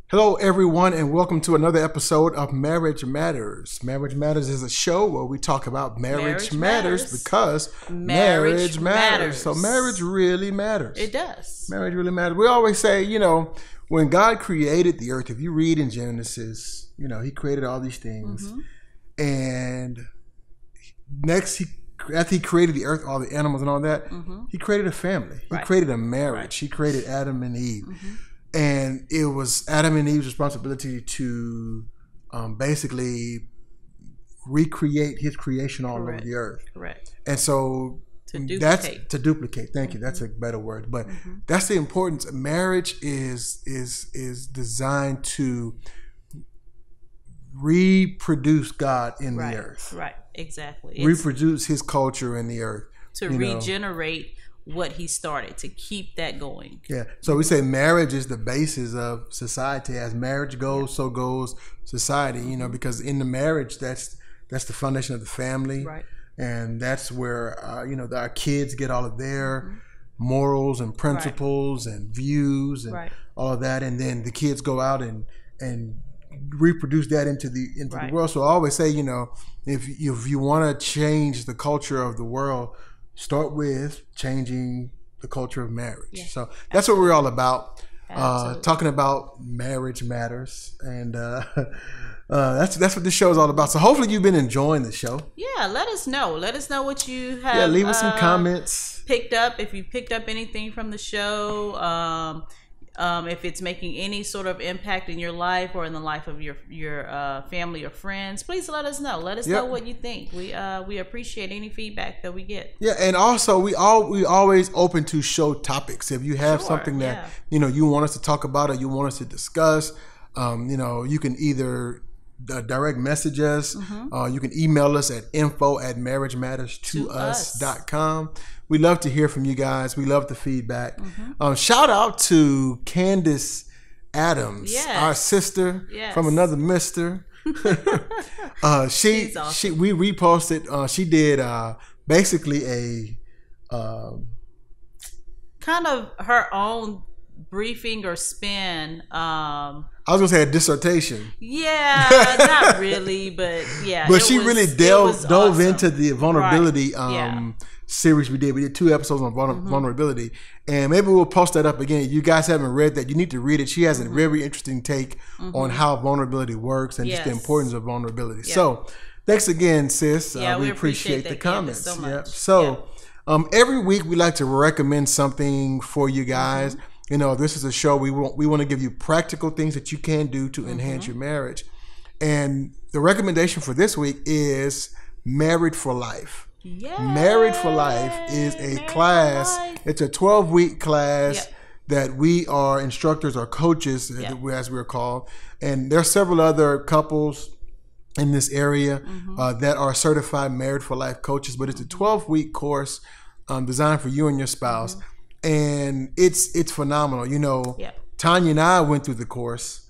Hello, everyone, and welcome to another episode of Marriage Matters. Marriage Matters is a show where we talk about marriage matters because marriage matters. So marriage really matters. It does. Marriage really matters. We always say, when God created the earth, if you read in Genesis, he created all these things. Mm-hmm. And next, after he created the earth, all the animals and all that, he created a family. He created a marriage. Right. He created Adam and Eve. Mm-hmm. And it was Adam and Eve's responsibility to basically recreate his creation all over the earth. Correct. And so to duplicate. Thank you. That's a better word. But that's the importance. Marriage is designed to reproduce God in the earth. Right. Exactly. Reproduce his culture in the earth. To regenerate what he started, to keep that going. Yeah. So we say marriage is the basis of society. As marriage goes, so goes society, because in the marriage, that's the foundation of the family. Right. And that's where, our kids get all of their morals and principles and views and all of that. And then the kids go out and reproduce that into the world. So I always say, if you want to change the culture of the world, start with changing the culture of marriage. Yeah, so that's what we're all about. Talking about marriage matters, and that's what this show is all about. So hopefully you've been enjoying the show. Yeah, let us know. Let us know what you have. Yeah, leave us some comments. Picked up, if you picked up anything from the show. If it's making any sort of impact in your life or in the life of your family or friends, please let us know. Let us know what you think. We appreciate any feedback that we get. Yeah, and also we always open to show topics. If you have something that you want us to talk about or you want us to discuss, you can either direct message us. You can email us at info@marriagematterstous.com. We love to hear from you guys. We love the feedback. Shout out to Candace Adams, our sister from another mister. We reposted. She did basically a kind of her own briefing or spin. I was gonna say a dissertation. Yeah, not really, but yeah. But she really dove awesome. Into the vulnerability series we did. We did 2 episodes on vulnerability, and maybe we'll post that up again. You guys haven't read that, you need to read it. She has a very interesting take on how vulnerability works and just the importance of vulnerability. So thanks again, sis. We appreciate the comments. So much. So every week we like to recommend something for you guys. This is a show we want to give you practical things that you can do to enhance your marriage. And the recommendation for this week is Married for Life. Yay. Married for Life is a class. It's a 12-week class that we are instructors or coaches, as we're called. And there are several other couples in this area that are certified Married for Life coaches. But it's a 12-week course designed for you and your spouse. And it's phenomenal. Tanya and I went through the course,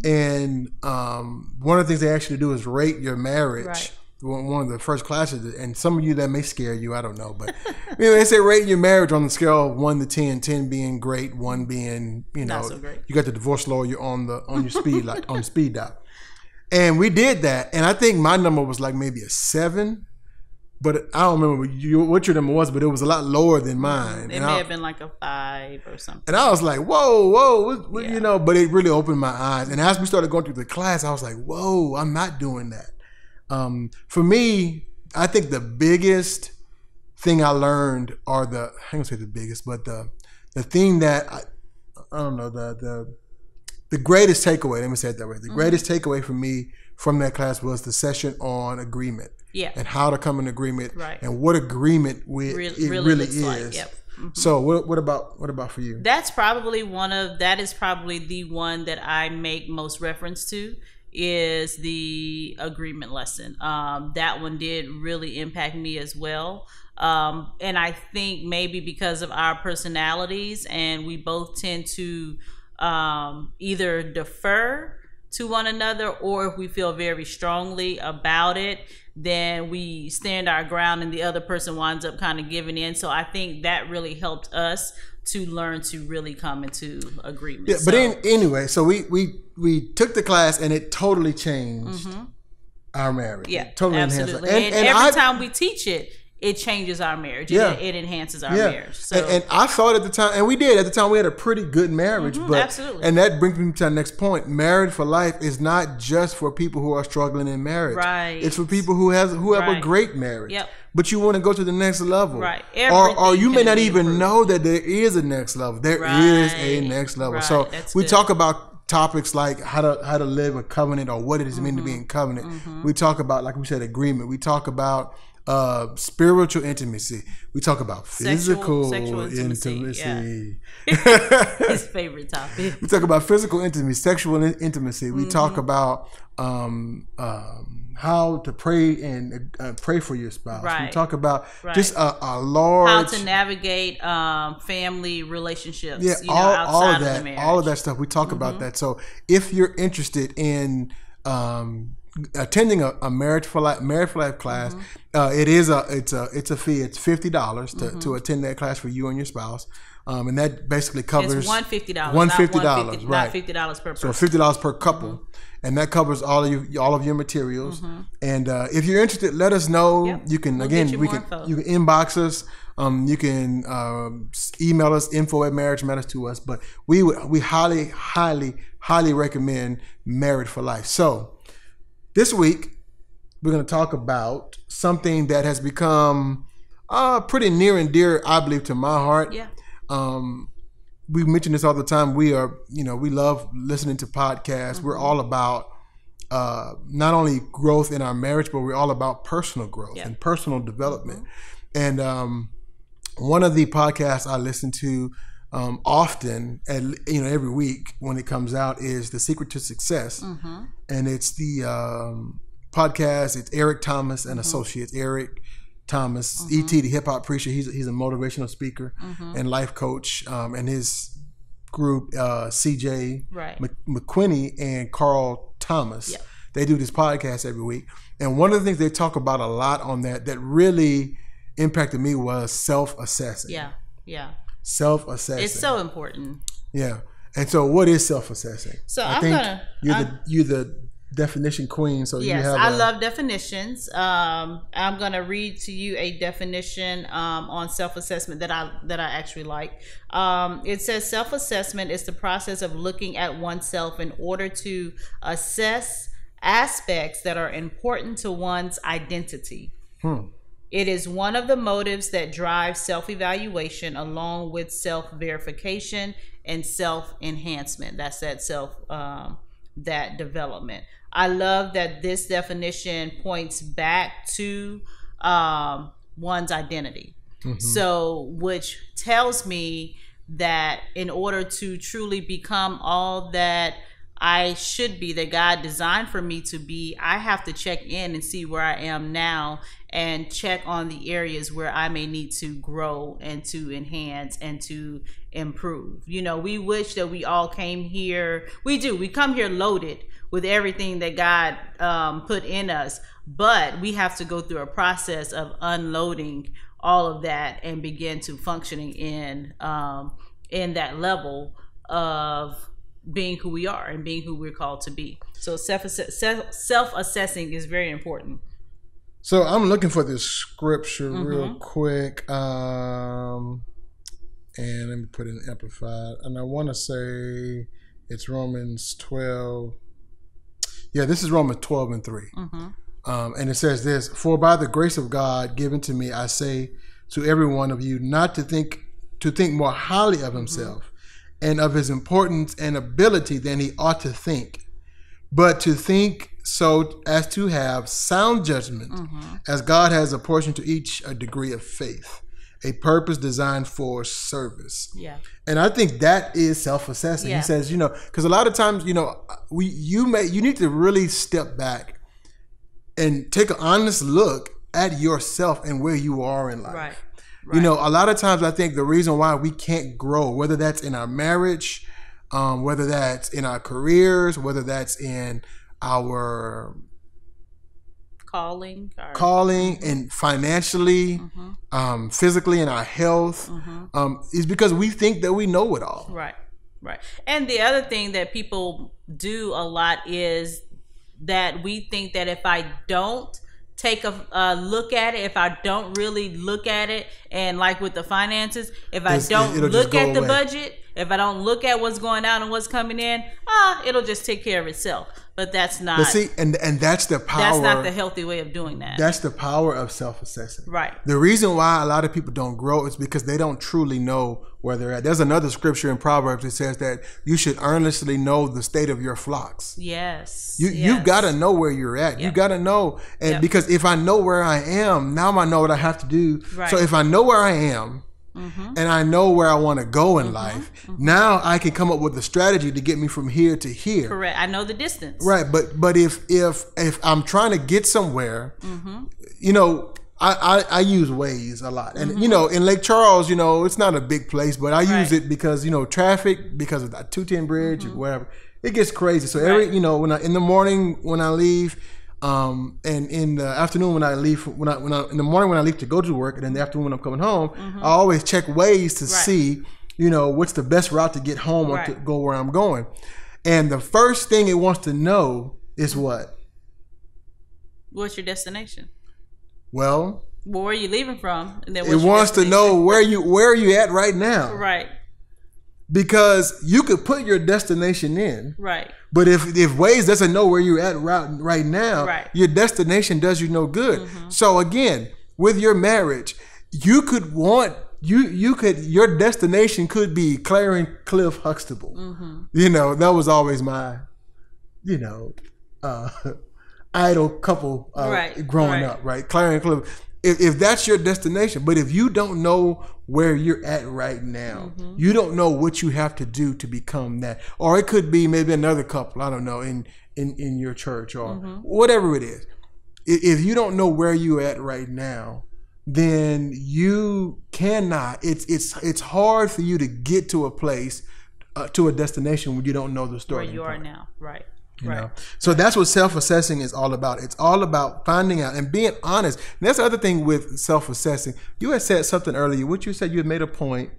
and one of the things they actually do is rate your marriage. Right. One of the first classes, and some of you that may scare you, I don't know, but they say rate your marriage on the scale of 1 to 10, 10 being great, 1 being not so great. You got the divorce lawyer on your speed on speed dial, and we did that, and I think my number was like maybe a 7. But I don't remember what your number was, but it was a lot lower than mine. It may have been like a 5 or something. And I was like, whoa, but it really opened my eyes. And as we started going through the class, I was like, whoa, I'm not doing that. For me, I think the biggest thing I learned I ain't gonna say the biggest, but the thing that, I don't know, the greatest takeaway, let me say it that way. The greatest takeaway for me from that class was the session on agreement. Yeah. And how to come in agreement, and what agreement really is. Like. Yep. So what about for you? That is probably the one that I make most reference to, is the agreement lesson. That one did really impact me as well. And I think maybe because of our personalities, and we both tend to either defer to one another, or if we feel very strongly about it, then we stand our ground and the other person winds up kind of giving in. So I think that really helped us to learn to really come into agreement. Yeah, but anyway, so we took the class and it totally changed our marriage. Yeah, totally absolutely. enhanced. And every time we teach it, it changes our marriage. Yeah. It enhances our marriage. So. And I thought at the time, and we did at the time, we had a pretty good marriage. But absolutely. And that brings me to our next point. Married for life is not just for people who are struggling in marriage. Right. It's for people who have a great marriage. Yep. But you want to go to the next level. Right. Or you may not even know that there is a next level. There is a next level. Right. So That's we good. talk about topics like how to live a covenant, or what it is mean to be in covenant. We talk about, like we said, agreement. We talk about spiritual intimacy. We talk about physical intimacy. Yeah. His favorite topic. We talk about physical intimacy, sexual intimacy. We talk about how to pray and pray for your spouse. Right. We talk about just a large, how to navigate family relationships. Yeah, outside all of of that, the marriage. all of that stuff. We talk about that. So if you're interested in attending a marriage for life class, it's a fee. It's $50 to attend that class for you and your spouse, and that basically covers it's $150, $150, right? Not $50 per person. So $50 per couple, and that covers all of your materials. And if you're interested, let us know. Yep. You can We'll again get you we more can info. you can inbox us. You can email us info@marriagematters to us. But we highly recommend Married for Life. So this week, we're going to talk about something that has become pretty near and dear, I believe, to my heart. Yeah. We mention this all the time. We love listening to podcasts. We're all about not only growth in our marriage, but we're all about personal growth and personal development. And one of the podcasts I listen to often, every week when it comes out, is The Secret to Success, and it's the podcast. It's Eric Thomas and Associates. Eric Thomas, E.T. the hip hop preacher. He's a motivational speaker and life coach, and his group C.J. McQuinney and Carl Thomas. Yep. They do this podcast every week, and one of the things they talk about a lot on that really impacted me was self-assessing. Yeah. Self-assessing. It's so important. Yeah. And so what is self-assessing? So you're the definition queen. So yes, you have I love definitions. I'm gonna read to you a definition on self-assessment that I actually like. It says self-assessment is the process of looking at oneself in order to assess aspects that are important to one's identity. It is one of the motives that drives self-evaluation, along with self-verification and self-enhancement. That's that development. I love that this definition points back to one's identity. So, which tells me that in order to truly become all that I should be, that God designed for me to be, I have to check in and see where I am now and check on the areas where I may need to grow and to enhance and to improve. We wish that we all came here. We come here loaded with everything that God put in us, but we have to go through a process of unloading all of that and begin to functioning in that level of being who we are and being who we're called to be. So self-assessing is very important. So I'm looking for this scripture real quick. And let me put it in Amplified. And I want to say it's Romans 12. Yeah, this is Romans 12:3. And it says this: "For by the grace of God given to me, I say to every one of you not to think more highly of himself and of his importance and ability than he ought to think, but to think so as to have sound judgment, as God has apportioned to each a degree of faith, a purpose designed for service." Yeah. And I think that is self-assessing. Yeah. He says, because a lot of times, you need to really step back and take an honest look at yourself and where you are in life. Right. A lot of times I think the reason why we can't grow, whether that's in our marriage, whether that's in our careers, whether that's in our calling and financially, physically, in our health, is because we think that we know it all. Right. And the other thing that people do a lot is that we think that if I don't take a look at it, if I don't really look at it, and like with the finances, if I don't look at the budget, if I don't look at what's going out and what's coming in, it'll just take care of itself. But that's not. But see, and that's the power. That's not the healthy way of doing that. That's the power of self-assessing. Right. The reason why a lot of people don't grow is because they don't truly know where they're at. There's another scripture in Proverbs that says that you should earnestly know the state of your flocks. Yes. You've got to know where you're at. Yep. You got to know, and because if I know where I am, now I know what I have to do. Right. So if I know where I am, and I know where I want to go in life, now I can come up with a strategy to get me from here to here. Correct. I know the distance. Right. But if I'm trying to get somewhere, you know, I use Waze a lot. And, you know, in Lake Charles, you know, it's not a big place, but I use it because, you know, traffic, because of that 210 bridge or whatever, it gets crazy. So you know, in the morning when I leave, and in the afternoon when I leave, in the morning when I leave to go to work, and in the afternoon when I'm coming home, I always check Waze to see, you know, what's the best route to get home or to go where I'm going. And the first thing it wants to know is what? What's your destination? Well, where are you leaving from? And then it wants to know where are you at right now. Right. Because you could put your destination in. Right. But if Waze doesn't know where you're at right now, your destination does you no good. So again, with your marriage, you could want your destination could be Clarence Cliff Huxtable. You know, that was always my, you know, idol couple growing up, right? Clarence Cliff. If that's your destination, but if you don't know where you're at right now, you don't know what you have to do to become that. Or it could be maybe another couple, I don't know, in your church or whatever it is. If you don't know where you're at right now, then you cannot. It's hard for you to get to a place, to a destination when you don't know the story. Where you are now, right? You know? So that's what self-assessing is all about. It's all about finding out and being honest. And that's the other thing with self-assessing. You had said something earlier. What you said, you had made a point.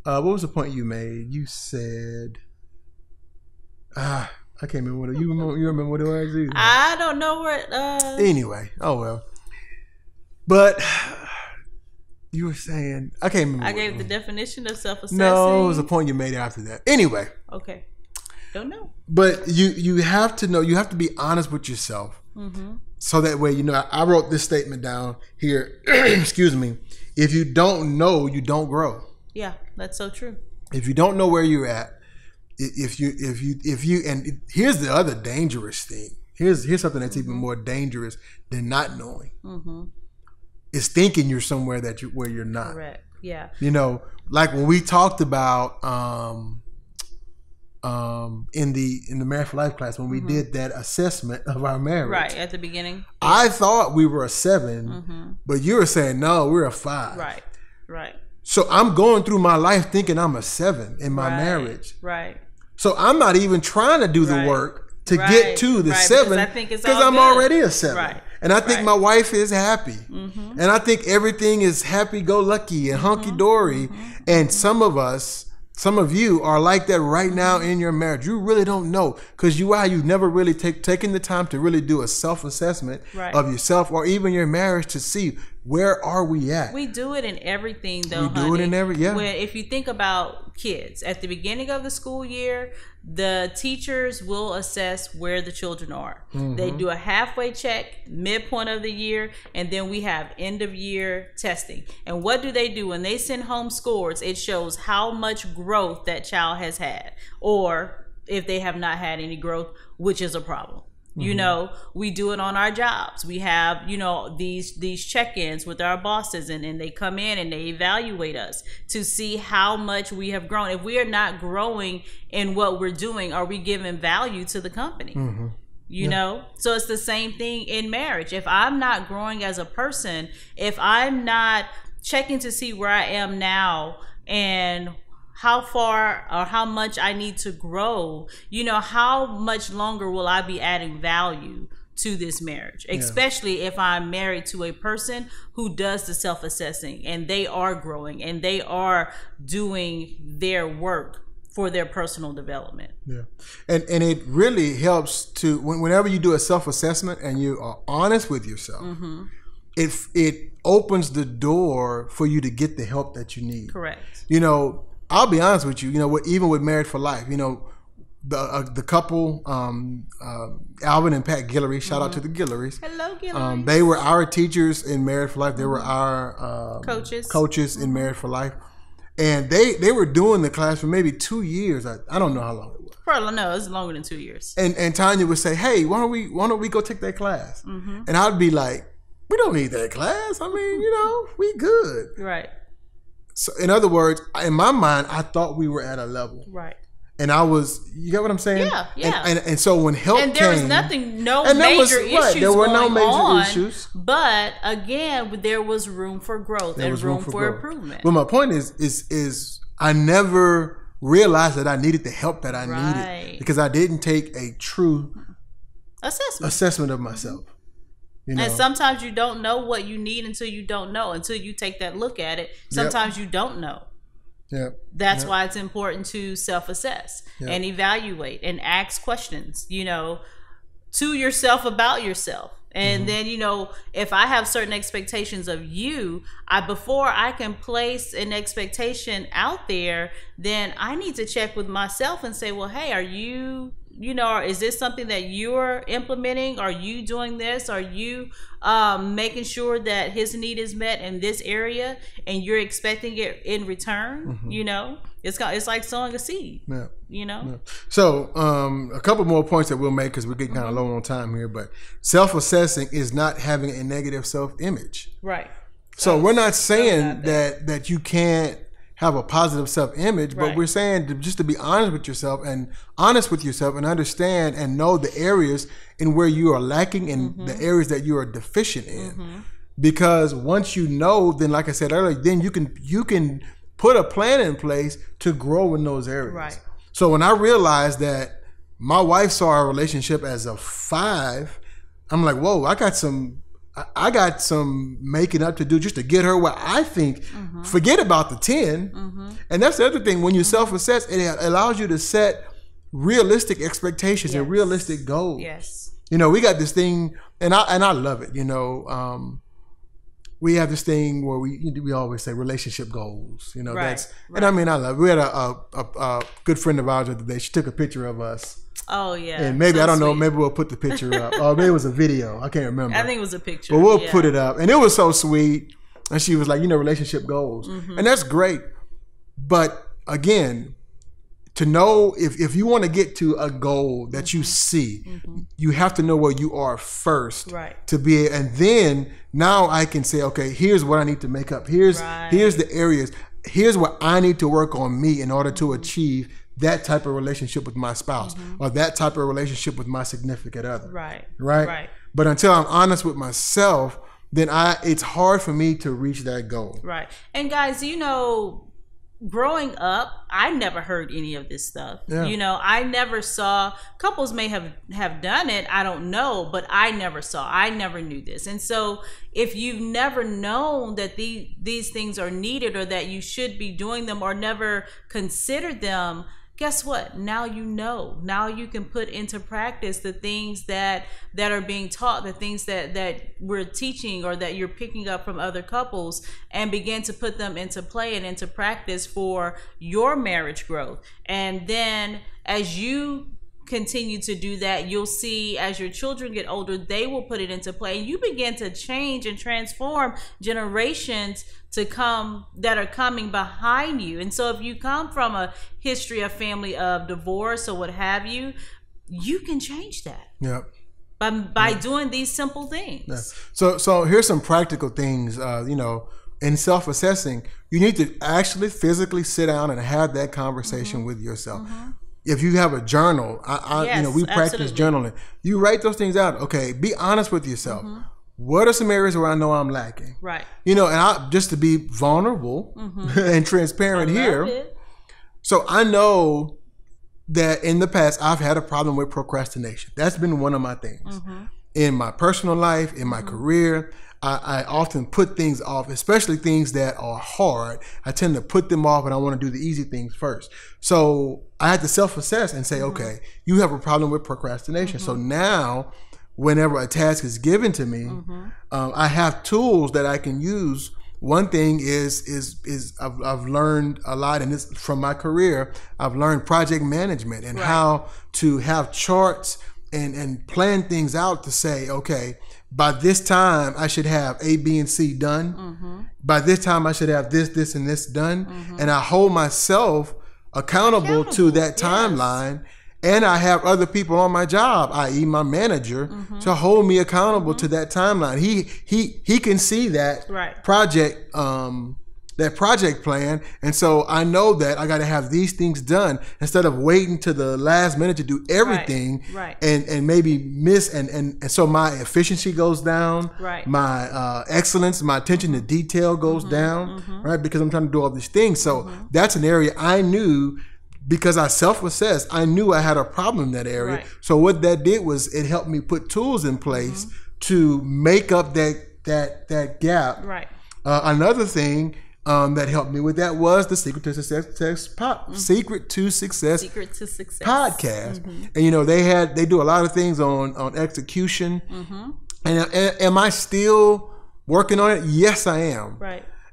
What was the point you made? You said, I can't remember what you remember what it was either. I don't know what. Anyway, oh well. But you were saying, I can't remember. I gave the definition of self-assessing. No, it was a point you made after that. Anyway. Okay. Don't know. But you have to know, you have to be honest with yourself. So that way, you know, I wrote this statement down here. Excuse me. If you don't know, you don't grow. Yeah, that's so true. If you don't know where you're at, if you, and here's the other dangerous thing. Here's something that's even more dangerous than not knowing. Is thinking you're somewhere where you're not. Correct. Yeah. You know, like when we talked about, in the Marriage for Life class, when we did that assessment of our marriage, right at the beginning, I thought we were a 7, but you were saying no, we're a 5. Right. So I'm going through my life thinking I'm a 7 in my marriage. Right. So I'm not even trying to do the work to get to the 7 because I'm already a 7. Right. And I think my wife is happy, and I think everything is happy-go-lucky and hunky-dory. And some of you are like that right now in your marriage. You really don't know because you've never really taken the time to really do a self-assessment of yourself or even your marriage to see where are we at. We do it in everything, though. We do it in Where if you think about kids at the beginning of the school year, the teachers will assess where the children are. They do a halfway check, midpoint of the year, and then we have end of year testing. And what do? When they send home scores, it shows how much growth that child has had, or if they have not had any growth, which is a problem. You know, we do it on our jobs. We have, you know, these check-ins with our bosses, and they come in and they evaluate us to see how much we have grown. If we are not growing in what we're doing, are we giving value to the company? You know, so it's the same thing in marriage. If I'm not growing as a person, if I'm not checking to see where I am now and how far or how much I need to grow, how much longer will I be adding value to this marriage, especially if I'm married to a person who does the self-assessing and they are growing and they are doing their work for their personal development. Yeah. And it really helps to, whenever you do a self-assessment and you are honest with yourself, it opens the door for you to get the help that you need. Correct. I'll be honest with you, even with Married for Life, the couple, Alvin and Pat Guillory, shout out to the Guillories. Hello, Guillories. They were our teachers in Married for Life. They were our coaches in Married for Life. And they were doing the class for maybe 2 years. I don't know how long it was. Probably no, it's longer than 2 years. And Tanya would say, "Hey, why don't we go take that class?" And I'd be like, "We don't need that class. I mean, we good." Right. So in other words, in my mind, I thought we were at a level. Right. And you get what I'm saying? Yeah. And so when help came, and there was no major issues there were no major on, issues. But again, there was room for growth and room for improvement. But my point is I never realized that I needed the help that I needed because I didn't take a true assessment of myself. And sometimes you don't know what you need until you don't know, until you take that look at it. Sometimes you don't know. That's why it's important to self-assess and evaluate and ask questions, to yourself about yourself. And then, if I have certain expectations of you, before I can place an expectation out there, then I need to check with myself and say, well, hey, are you, is this something that you're implementing? Are you doing this? Are you making sure that his need is met in this area and you're expecting it in return? It's like sowing a seed. So a couple more points that we'll make because we're getting kind of low on time here, but self-assessing is not having a negative self-image. Right. So we're not saying that you can't have a positive self-image, but we're saying just to be honest with yourself and understand and know the areas in where you are lacking and the areas that you are deficient in. Because once you know, then like I said earlier, then you can put a plan in place to grow in those areas. Right. So when I realized that my wife saw our relationship as a 5, I'm like, whoa, I got some making up to do just to get her where I think, forget about the 10. And that's the other thing. When you self-assess, it allows you to set realistic expectations and realistic goals. Yes. We got this thing, and I love it. We have this thing where we always say relationship goals. And I mean, I love it. We had a good friend of ours the other day. She took a picture of us. Oh yeah. And maybe I don't know. Maybe we'll put the picture up. Or maybe it was a video. I can't remember. I think it was a picture. But we'll put it up. And it was so sweet. And she was like, relationship goals, and that's great. But again, to know if you want to get to a goal that you see, you have to know where you are first. Right. And then now I can say, okay, here's what I need to make up. Here's the areas. Here's what I need to work on me in order to achieve that type of relationship with my spouse or that type of relationship with my significant other. Right. But until I'm honest with myself, then it's hard for me to reach that goal. Right. And guys, growing up, I never heard any of this stuff. Yeah. I never saw, couples may have done it, I don't know, but I never knew this. And so if you've never known that these things are needed or that you should be doing them or never considered them, guess what? Now you know. Now you can put into practice the things that are being taught, the things that we're teaching or that you're picking up from other couples, and begin to put them into play and into practice for your marriage growth. And then as you continue to do that, you'll see as your children get older, they will put it into play, and you begin to change and transform generations to come that are coming behind you. And so if you come from a history of family of divorce or what have you, you can change that. Yeah. By doing these simple things. Yeah. So here's some practical things, in self-assessing, you need to actually physically sit down and have that conversation with yourself. If you have a journal, we practice journaling. You write those things out. Okay, be honest with yourself. What are some areas where I know I'm lacking? Right. And just to be vulnerable and transparent here, So I know that in the past, I've had a problem with procrastination. That's been one of my things. In my personal life, in my career, I often put things off, especially things that are hard. I tend to put them off and I want to do the easy things first. So I had to self-assess and say, okay, you have a problem with procrastination. So now, whenever a task is given to me, I have tools that I can use. One thing is I've learned a lot, and this from my career. I've learned project management and how to have charts and plan things out to say, okay, by this time I should have A, B, and C done. By this time I should have this, and this done. And I hold myself accountable to that timeline. And I have other people on my job, i.e. my manager, to hold me accountable to that timeline. He can see that project plan, and so I know that I got to have these things done instead of waiting to the last minute to do everything, and maybe miss, and so my efficiency goes down, my excellence, my attention to detail goes down, right? Because I'm trying to do all these things. So that's an area I knew. Because I self-assessed, I knew I had a problem in that area. So what that did was it helped me put tools in place to make up that gap. Another thing that helped me with that was the Secret to Success podcast. And they do a lot of things on execution. And am I still working on it? Yes, I am.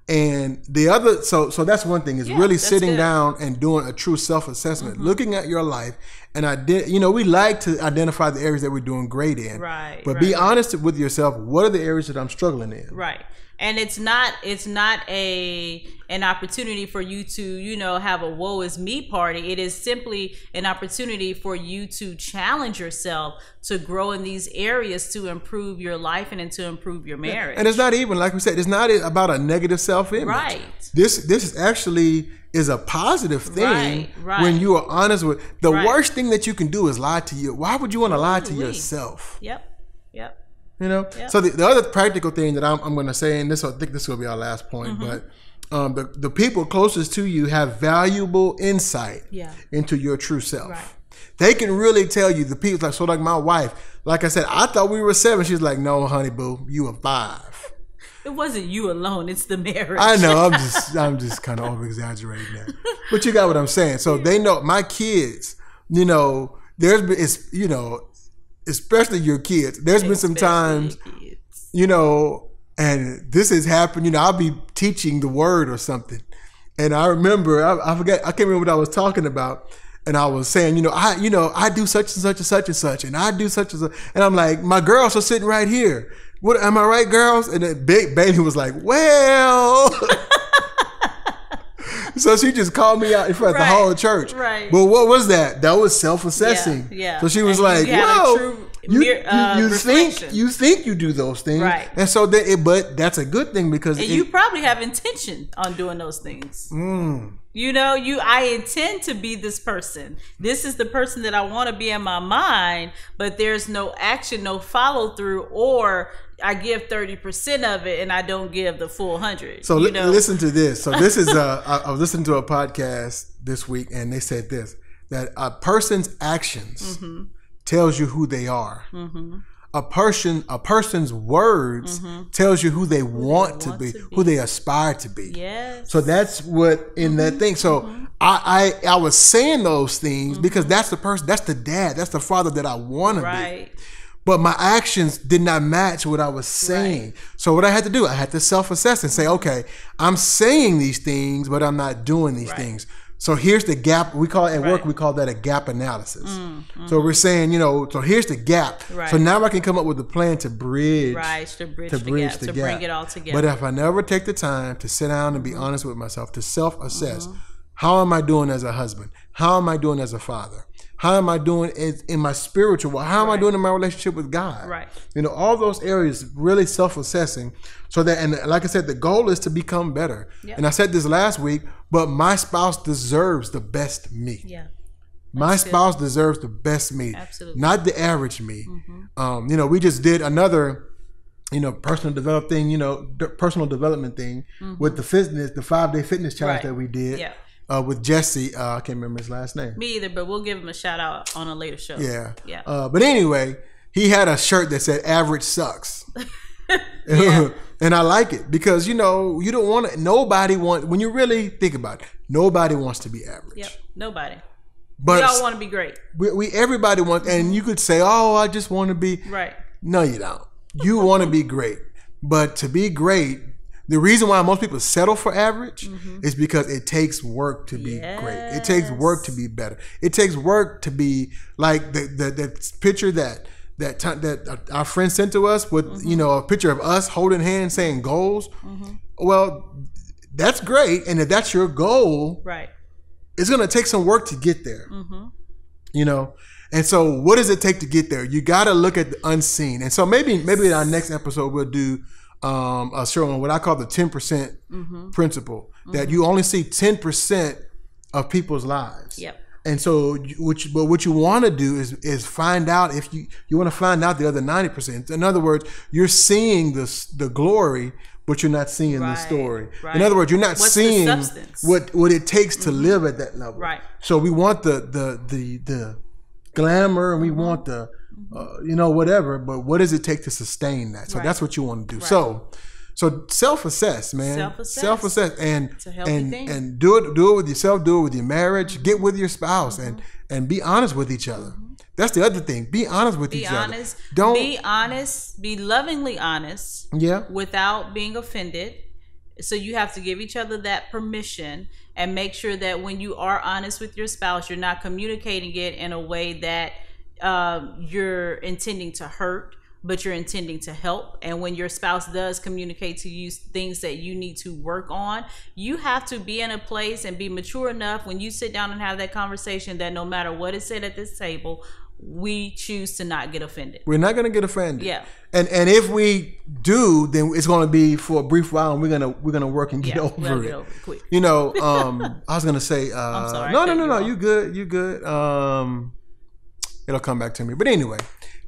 And the other, so that's one thing, is really sitting down and doing a true self-assessment, looking at your life. And we like to identify the areas that we're doing great in. But be honest with yourself. What are the areas that I'm struggling in? And it's not an opportunity for you to, have a woe is me party. It is simply an opportunity for you to challenge yourself to grow in these areas, to improve your life and to improve your marriage. And it's not even, like we said, it's not about a negative self-image. This is actually is a positive thing when you are honest with. The worst thing that you can do is lie to you. Why would you want to lie to yourself? So the other practical thing that I'm going to say, and I think this will be our last point, but the people closest to you have valuable insight into your true self. They can really tell you, the people, like my wife, like I said, I thought we were 7. She's like, no, honey boo, you were 5. It wasn't you alone, it's the marriage. I know, I'm just kind of over exaggerating that. But you got what I'm saying. So they know, my kids, especially your kids, there's been some times, and this has happened, I'll be teaching the word or something. And I remember, I can't remember what I was talking about. And I was saying, I do such and such and such and such, and I do such and such. And I'm like, my girls are sitting right here. What, am I right, girls? And then Bailey was like, well. So she just called me out in front of the whole church. But what was that? That was self-assessing. So she was like, well, you think you do those things. And so but that's a good thing, because you probably have intention on doing those things. I intend to be this person. This is the person that I want to be in my mind, but there's no action, no follow through, or I give 30% of it and I don't give the full 100. So listen to this. So this is I was listening to a podcast this week, and they said this, that a person's actions tells you who they are. A person's words tells you who they want to be, who they aspire to be. So that's what in that thing. So I was saying those things because that's the person, that's the dad, that's the father that I want to be. But my actions did not match what I was saying. So what I had to do, I had to self-assess and say, okay, I'm saying these things, but I'm not doing these things. So here's the gap. We call it at work, we call that a gap analysis. So we're saying, so here's the gap. So now I can come up with a plan to bridge, to bridge the gap, bring it all together. But if I never take the time to sit down and be honest with myself, to self-assess, how am I doing as a husband? How am I doing as a father? How am I doing in my spiritual world? How am I doing in my relationship with God? All those areas, really self-assessing. So that, and like I said, the goal is to become better. And I said this last week, but my spouse deserves the best me. My spouse deserves the best me, not the average me. We just did another, personal development thing, with the fitness, the 5-day fitness challenge that we did. with Jesse. I can't remember his last name. Me either, but we'll give him a shout out on a later show. Yeah. Yeah. But anyway, he had a shirt that said "Average sucks." And I like it because, you know, you don't want to, nobody wants, when you really think about it, nobody wants to be average. Yep. Nobody. But we all want to be great. Everybody wants, and you could say, oh, I just want to be. Right. No, you don't. You want to be great. But to be great, the reason why most people settle for average is because it takes work to be great. It takes work to be better. It takes work to be like the picture that our friend sent to us with, you know, a picture of us holding hands saying goals. Well, that's great. And if that's your goal, right, it's going to take some work to get there, you know? And so what does it take to get there? You got to look at the unseen. And so maybe in our next episode, we'll do a show on what I call the 10% principle, that you only see 10% of people's lives. Yep. And so, what you want to do is find out if you want to find out the other 90%. In other words, you're seeing the glory, but you're not seeing the story. Right. In other words, you're not seeing what it takes to live at that level. Right. So we want the glamour, and we want the you know, whatever. But what does it take to sustain that? So that's what you want to do. Right. So self-assess, man. Self-assess, and do it with yourself. Do it with your marriage. Get with your spouse, and be honest with each other. That's the other thing. Be honest with each other. Don't be honest. Be lovingly honest. Yeah. Without being offended. So you have to give each other that permission, and make sure that when you are honest with your spouse, you're not communicating it in a way that you're intending to hurt, but you're intending to help. And when your spouse does communicate to you things that you need to work on, you have to be in a place and be mature enough when you sit down and have that conversation that no matter what is said at this table, we choose to not get offended. We're not going to get offended. Yeah. And if we do, then it's going to be for a brief while, and we're going to work and get over it. Quick. You know, I was going to say, I'm sorry. No. You good. It'll come back to me. But anyway,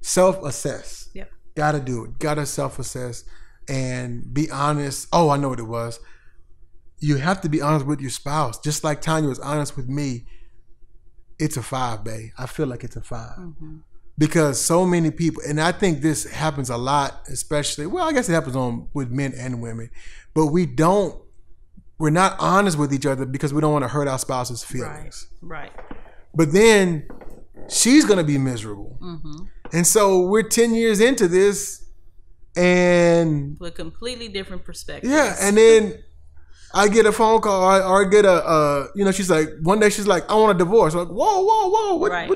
self-assess. Yep. Gotta do it. Gotta self-assess and be honest. Oh, I know what it was. You have to be honest with your spouse. Just like Tanya was honest with me. It's a 5, babe. I feel like it's a 5. Because so many people, and I think this happens a lot, especially, well, I guess it happens with men and women, but we're not honest with each other because we don't want to hurt our spouse's feelings. Right. But then she's going to be miserable. And so we're 10 years into this, and with completely different perspectives. Yeah, and then I get a phone call, or I get you know, she's like, one day she's like, I want a divorce. I'm like, whoa, what? Right.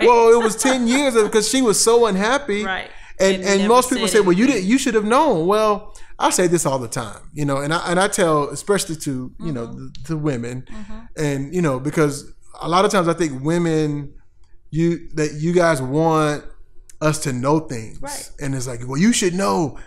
Well, it was 10 years because she was so unhappy. Right. And most people say, well, you should have known. Well, I say this all the time, you know, and I tell, especially to, you know, the women, and, you know, because a lot of times I think women, you guys want us to know things. Right. And it's like, well, you should know.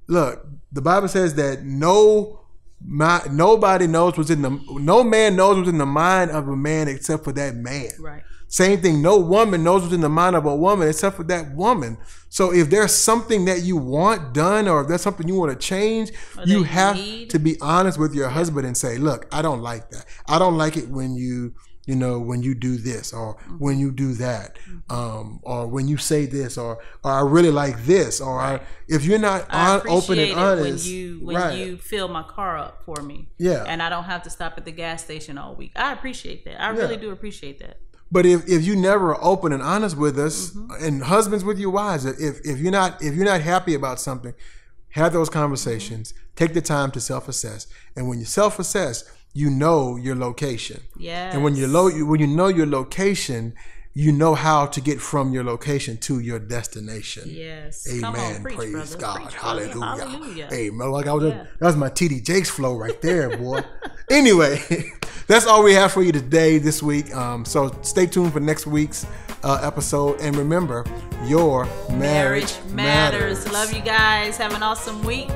Look, the Bible says that no man knows what's in the mind of a man except for that man. Right. Same thing, no woman knows what's in the mind of a woman except for that woman. So if there's something that you want done, or if there's something you want to change, you have to be honest with your husband and say, look, I don't like that. I don't like it when you do this, or when you do that, or when you say this, or I really like this, or if you're not open and honest. When you fill my car up for me, and I don't have to stop at the gas station all week. I appreciate that. I really do appreciate that. But if you never are open and honest with us, and husbands with your wives, if you're not happy about something, have those conversations. Take the time to self-assess, and when you self-assess, you know your location. Yes. And when you know your location, you know how to get from your location to your destination. Yes. Amen. Come on, preach, praise brother. God. Preach, hallelujah. Amen. Like that was my TD Jakes flow right there, boy. Anyway, that's all we have for you today, this week. So stay tuned for next week's episode. And remember, your marriage matters. Love you guys. Have an awesome week.